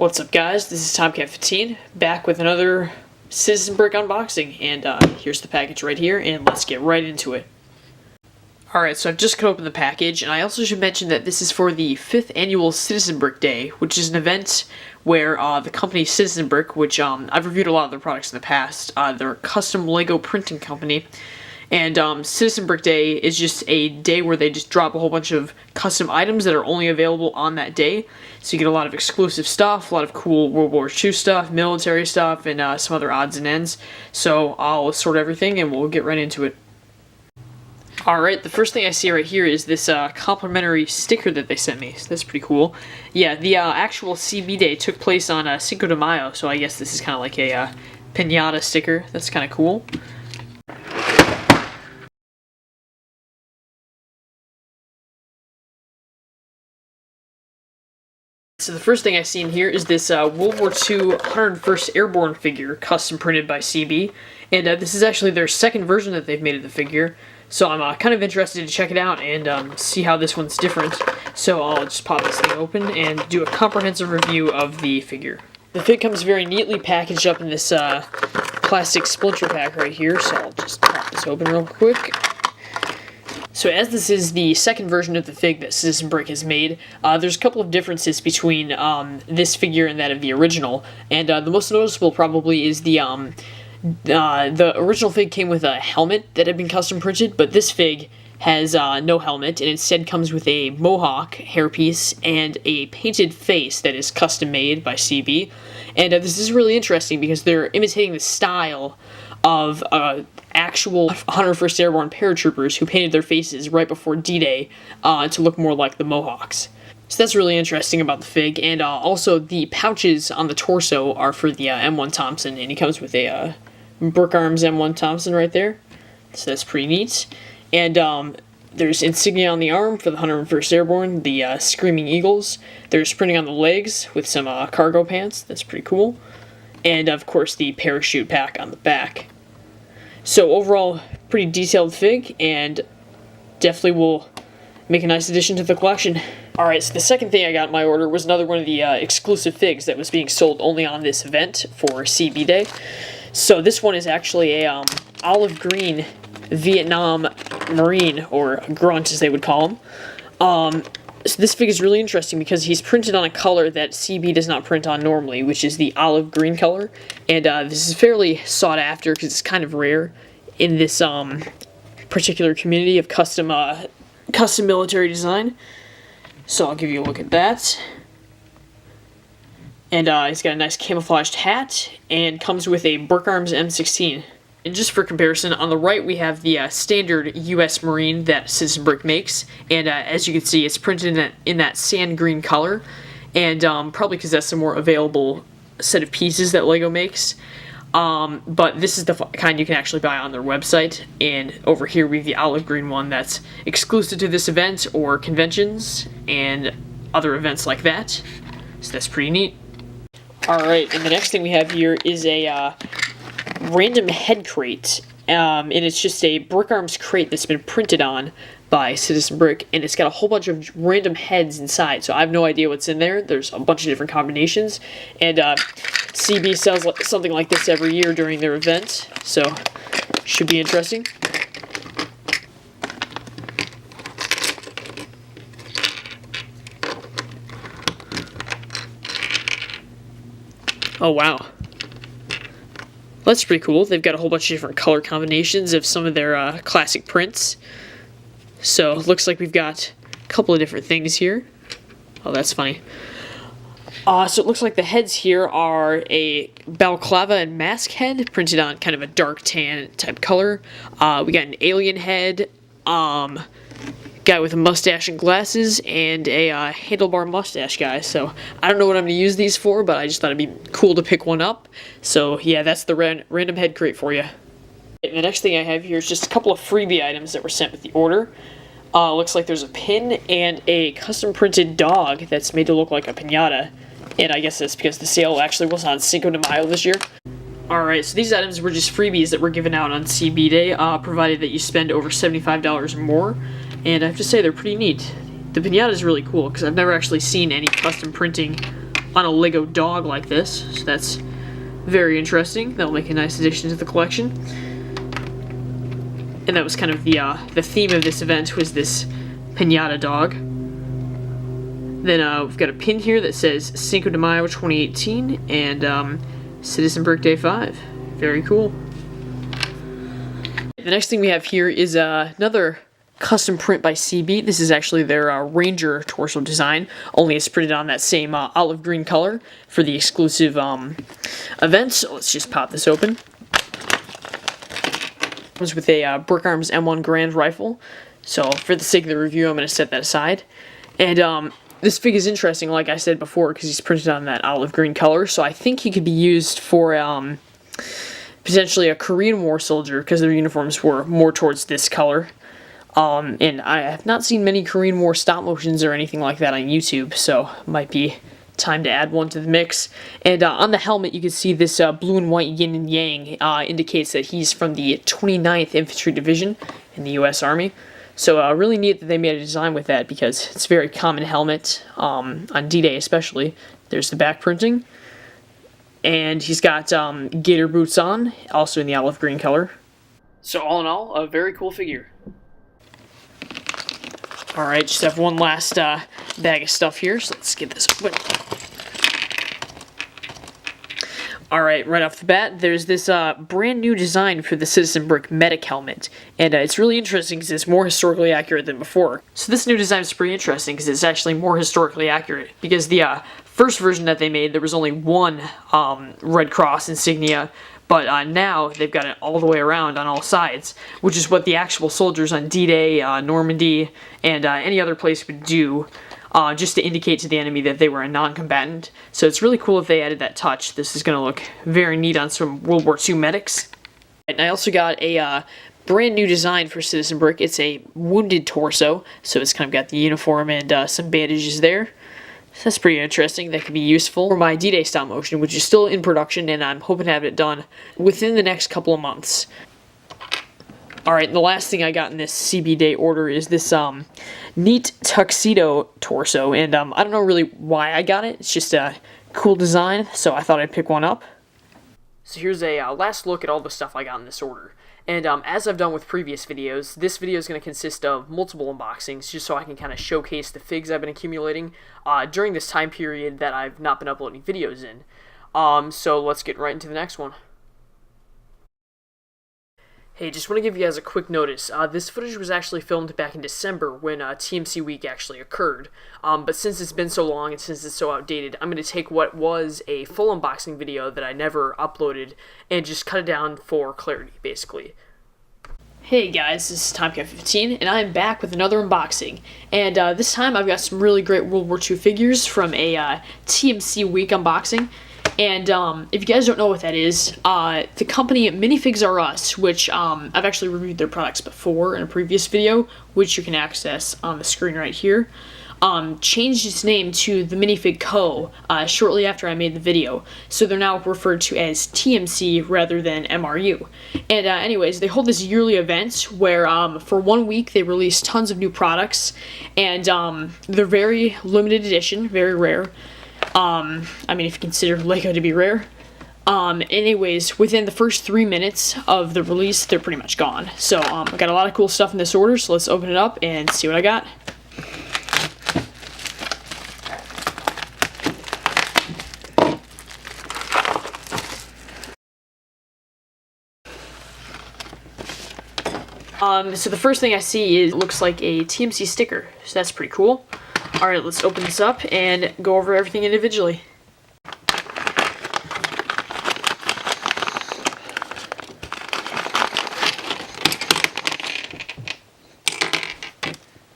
What's up, guys? This is Tomcat15 back with another Citizen Brick unboxing, and here's the package right here, and let's get right into it. Alright, so I've just cut open the package, and I also should mention that this is for the 5th annual Citizen Brick Day, which is an event where the company Citizen Brick, which I've reviewed a lot of their products in the past, they're a custom Lego printing company. And Citizen Brick Day is just a day where they just drop a whole bunch of custom items that are only available on that day. So you get a lot of exclusive stuff, a lot of cool World War II stuff, military stuff, and some other odds and ends. So I'll sort everything and we'll get right into it. Alright, the first thing I see right here is this complimentary sticker that they sent me. So that's pretty cool. Yeah, the actual CB Day took place on Cinco de Mayo, so I guess this is kind of like a piñata sticker. That's kind of cool. So the first thing I see in here is this World War II 101st Airborne figure, custom printed by CB, and this is actually their second version that they've made of the figure, so I'm kind of interested to check it out and see how this one's different. So I'll just pop this thing open and do a comprehensive review of the figure. The fig comes very neatly packaged up in this plastic splinter pack right here, so I'll just pop this open real quick. So as this is the second version of the fig that Citizen Brick has made, there's a couple of differences between this figure and that of the original, and the most noticeable probably is the original fig came with a helmet that had been custom printed, but this fig has no helmet and instead comes with a mohawk hairpiece and a painted face that is custom made by CB. And this is really interesting because they're imitating the style of actual 101st Airborne paratroopers who painted their faces right before D-Day to look more like the Mohawks. So that's really interesting about the fig, and also the pouches on the torso are for the M1 Thompson, and he comes with a BrickArms M1 Thompson right there, so that's pretty neat. And there's insignia on the arm for the 101st Airborne, the Screaming Eagles. There's printing on the legs with some cargo pants, that's pretty cool. And of course the parachute pack on the back. So overall, pretty detailed fig, and definitely will make a nice addition to the collection. Alright, so the second thing I got in my order was another one of the exclusive figs that was being sold only on this event for CB Day. So this one is actually a olive green Vietnam Marine, or grunt as they would call him. So this fig is really interesting because he's printed on a color that CB does not print on normally, which is the olive green color. And this is fairly sought after because it's kind of rare in this particular community of custom military design. So I'll give you a look at that. And he's got a nice camouflaged hat and comes with a BrickArms M16. And just for comparison, on the right we have the standard U.S. Marine that Citizen Brick makes, and as you can see, it's printed in that sand green color, and probably because that's the more available set of pieces that LEGO makes. But this is the kind you can actually buy on their website, and over here we have the olive green one that's exclusive to this event or conventions and other events like that. So that's pretty neat. Alright, and the next thing we have here is a random head crate, and it's just a BrickArms crate that's been printed on by Citizen Brick, and it's got a whole bunch of random heads inside, so I have no idea what's in there. There's a bunch of different combinations, and CB sells something like this every year during their event, so should be interesting. Oh wow. That's pretty cool. They've got a whole bunch of different color combinations of some of their classic prints. So it looks like we've got a couple of different things here. Oh, that's funny. So it looks like the heads here are a balaclava and mask head printed on kind of a dark tan type color. We got an alien head, guy with a mustache and glasses, and a handlebar mustache guy. So I don't know what I'm going to use these for, but I just thought it'd be cool to pick one up. So yeah, that's the random head crate for you. And the next thing I have here is just a couple of freebie items that were sent with the order. Looks like there's a pin and a custom printed dog that's made to look like a piñata. And I guess that's because the sale actually was on Cinco de Mayo this year. Alright, so these items were just freebies that were given out on CB Day, provided that you spend over $75 or more. And I have to say, they're pretty neat. The piñata is really cool, because I've never actually seen any custom printing on a Lego dog like this, so that's very interesting. That'll make a nice addition to the collection. And that was kind of the theme of this event, was this piñata dog. Then we've got a pin here that says Cinco de Mayo 2018 and Citizen Brick Day 5. Very cool. The next thing we have here is another custom print by CB. This is actually their Ranger torso design, only it's printed on that same olive green color for the exclusive event. So let's just pop this open. It comes with a BrickArms M1 Grand rifle. So for the sake of the review, I'm going to set that aside. And this fig is interesting, like I said before, because he's printed on that olive green color. So I think he could be used for potentially a Korean War soldier, because their uniforms were more towards this color. And I have not seen many Korean War stop motions or anything like that on YouTube, so might be time to add one to the mix. And on the helmet, you can see this blue and white yin and yang indicates that he's from the 29th Infantry Division in the U.S. Army. So really neat that they made a design with that, because it's a very common helmet, on D-Day especially. There's the back printing. And he's got gator boots on, also in the olive green color. So all in all, a very cool figure. Alright, just have one last bag of stuff here, so let's get this open. Alright, right off the bat, there's this brand new design for the Citizen Brick medic helmet. And it's really interesting because it's more historically accurate than before. So this new design is pretty interesting because it's actually more historically accurate. Because the first version that they made, there was only one Red Cross insignia. But now they've got it all the way around on all sides, which is what the actual soldiers on D-Day, Normandy, and any other place would do, just to indicate to the enemy that they were a non-combatant. So it's really cool if they added that touch. This is going to look very neat on some World War II medics. And I also got a brand new design for Citizen Brick. It's a wounded torso, so it's kind of got the uniform and some bandages there. So that's pretty interesting. That could be useful for my D-Day stop motion, which is still in production, and I'm hoping to have it done within the next couple of months. Alright, the last thing I got in this CB Day order is this neat tuxedo torso, and I don't know really why I got it. It's just a cool design, so I thought I'd pick one up. So here's a last look at all the stuff I got in this order. And as I've done with previous videos, this video is going to consist of multiple unboxings, just so I can kind of showcase the figs I've been accumulating during this time period that I've not been uploading videos in. So let's get right into the next one. Hey, just want to give you guys a quick notice. This footage was actually filmed back in December when TMC week actually occurred. But since it's been so long and since it's so outdated, I'm going to take what was a full unboxing video that I never uploaded and just cut it down for clarity, basically. Hey guys, this is TimeCap15, and I'm back with another unboxing. And this time I've got some really great World War II figures from a TMC week unboxing. And if you guys don't know what that is, the company Minifigs R Us, which I've actually reviewed their products before in a previous video, which you can access on the screen right here, changed its name to the Minifig Co. Shortly after I made the video. So they're now referred to as TMC rather than MRU. And anyways, they hold this yearly event where for 1 week they release tons of new products, and they're very limited edition, very rare. I mean, if you consider Lego to be rare. Anyways, within the first 3 minutes of the release, they're pretty much gone. So, I've got a lot of cool stuff in this order, so let's open it up and see what I got. So the first thing I see is, it looks like a TMC sticker, so that's pretty cool. Alright, let's open this up and go over everything individually.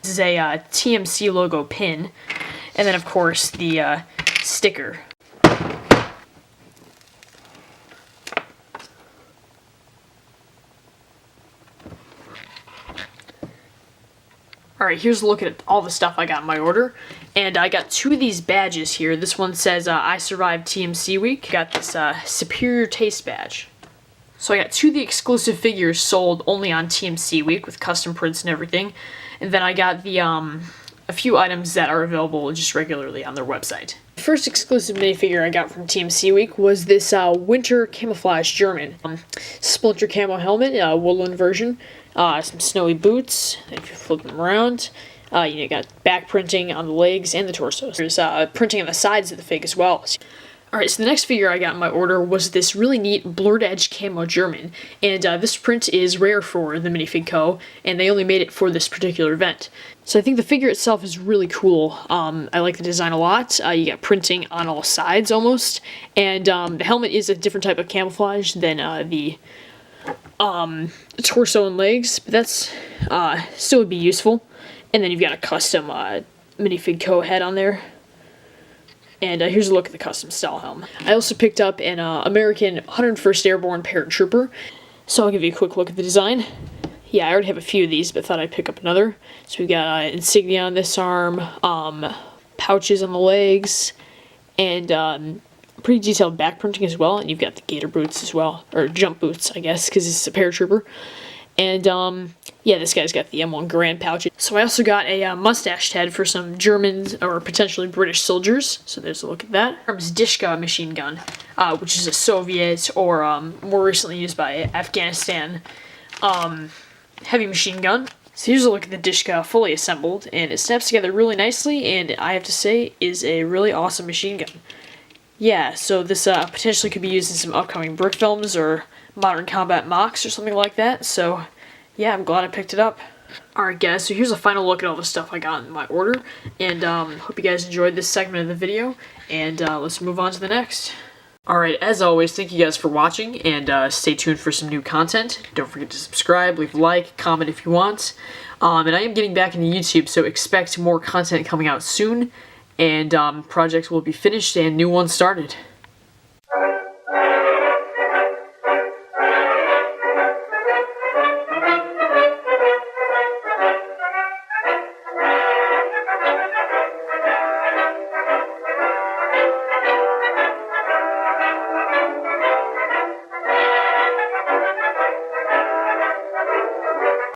This is a TMC logo pin, and then of course the sticker. Alright, here's a look at all the stuff I got in my order. And I got 2 of these badges here. This one says, I survived TMC week. Got this Superior Taste badge. So I got 2 of the exclusive figures sold only on TMC week with custom prints and everything. And then I got the a few items that are available just regularly on their website. first exclusive minifigure I got from TMC Week was this winter camouflage German. Splinter camo helmet, woodland version, some snowy boots, if you flip them around. You got back printing on the legs and the torso. There's printing on the sides of the fig as well. Alright, so the next figure I got in my order was this really neat blurred edge camo German, and this print is rare for the Minifig Co., and they only made it for this particular event. So I think the figure itself is really cool. I like the design a lot. You got printing on all sides almost, and the helmet is a different type of camouflage than the torso and legs, but that's still would be useful. And then you've got a custom Minifig Co. head on there. And here's a look at the custom style helmet. I also picked up an American 101st Airborne Paratrooper. So I'll give you a quick look at the design. Yeah, I already have a few of these, but thought I'd pick up another. So we've got insignia on this arm, pouches on the legs, and pretty detailed back printing as well. And you've got the gator boots as well, or jump boots, I guess, because it's a paratrooper. And, yeah, this guy's got the M1 Garand pouch. So I also got a mustached head for some Germans or potentially British soldiers. So there's a look at that. BrickArms Dishka machine gun, which is a Soviet or more recently used by Afghanistan heavy machine gun. So here's a look at the Dishka fully assembled, and it snaps together really nicely, and I have to say is a really awesome machine gun. Yeah, so this potentially could be used in some upcoming Brick films or Modern Combat mocks or something like that, so yeah, I'm glad I picked it up. Alright guys, so here's a final look at all the stuff I got in my order, and hope you guys enjoyed this segment of the video, and let's move on to the next. Alright, as always, thank you guys for watching, and stay tuned for some new content. Don't forget to subscribe, leave a like, comment if you want, and I am getting back into YouTube, so expect more content coming out soon, and projects will be finished and new ones started.